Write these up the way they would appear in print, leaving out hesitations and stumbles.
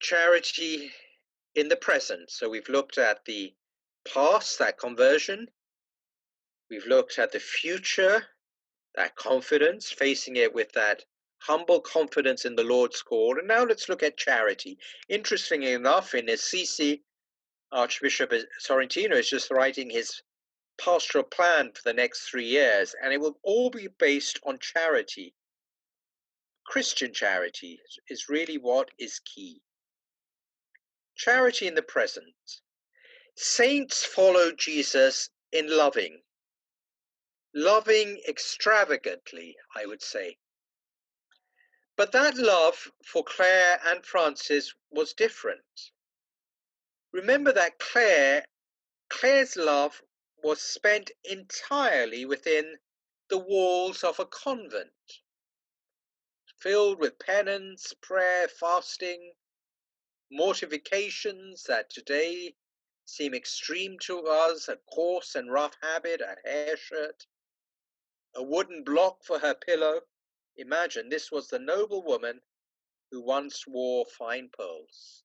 charity in the present. So we've looked at the past, that conversion. We've looked at the future, that confidence, facing it with that humble confidence in the Lord's call. And now let's look at charity. Interestingly enough, in Assisi, Archbishop Sorrentino is just writing his pastoral plan for the next 3 years, and it will all be based on charity. Christian charity is really what is key. Charity in the present. Saints follow Jesus in loving extravagantly, I would say. But that love for Clare and Francis was different. Remember that Clare's love was spent entirely within the walls of a convent, filled with penance, prayer, fasting, mortifications that today seem extreme to us, a coarse and rough habit, a hair shirt, a wooden block for her pillow. Imagine, this was the noble woman who once wore fine pearls.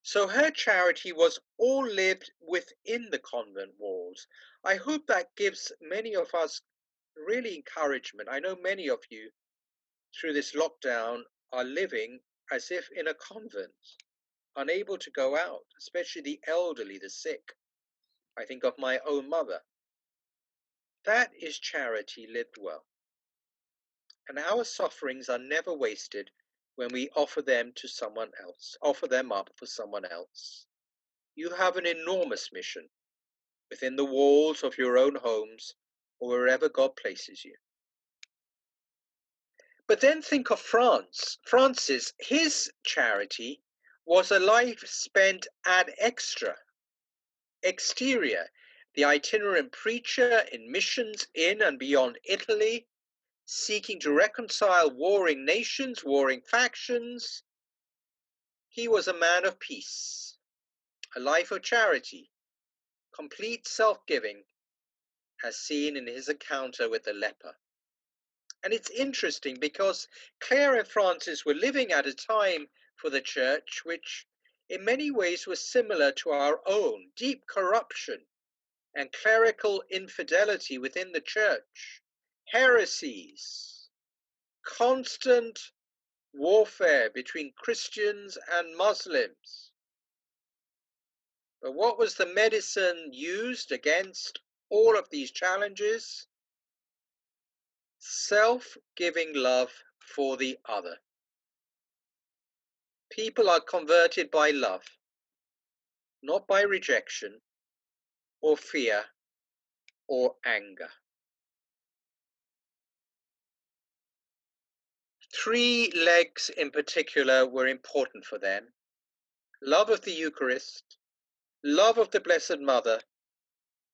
So her charity was all lived within the convent walls. I hope that gives many of us really encouragement. I know many of you through this lockdown are living as if in a convent, unable to go out, especially the elderly, the sick. I think of my own mother. That is charity lived well. And our sufferings are never wasted when we offer them to someone else, offer them up for someone else. You have an enormous mission within the walls of your own homes or wherever God places you. But then think of Francis, his charity was a life spent ad exterior, the itinerant preacher in missions in and beyond Italy, seeking to reconcile warring nations, warring factions. He was a man of peace, a life of charity, complete self-giving, as seen in his encounter with the leper. And it's interesting because Clare and Francis were living at a time for the church which in many ways was similar to our own: deep corruption and clerical infidelity within the church, heresies, constant warfare between Christians and Muslims. But what was the medicine used against all of these challenges? Self-giving love for the other. People are converted by love, not by rejection or fear or anger. 3 legs in particular were important for them: love of the Eucharist, love of the Blessed Mother,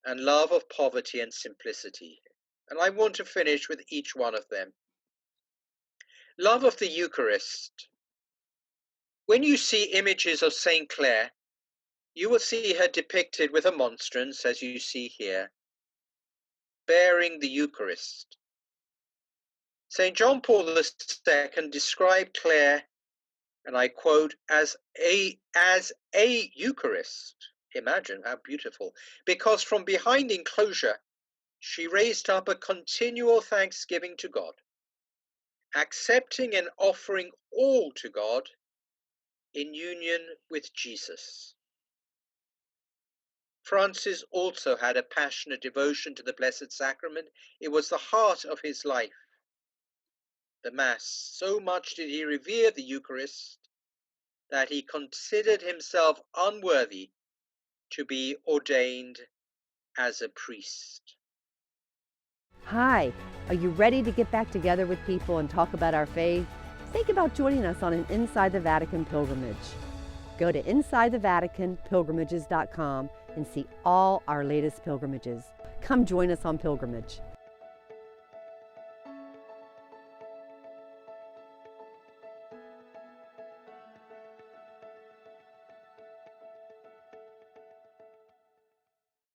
and love of poverty and simplicity. And I want to finish with each one of them. Love of the Eucharist. When you see images of Saint Clare, you will see her depicted with a monstrance, as you see here, bearing the Eucharist. St. John Paul II described Clare, and I quote, as a Eucharist. Imagine how beautiful. Because from behind enclosure, she raised up a continual thanksgiving to God, accepting and offering all to God in union with Jesus. Francis also had a passionate devotion to the Blessed Sacrament. It was the heart of his life, the Mass. So much did he revere the Eucharist that he considered himself unworthy to be ordained as a priest. Hi, are you ready to get back together with people and talk about our faith? Think about joining us on an Inside the Vatican pilgrimage. Go to InsideTheVaticanPilgrimages.com and see all our latest pilgrimages. Come join us on pilgrimage.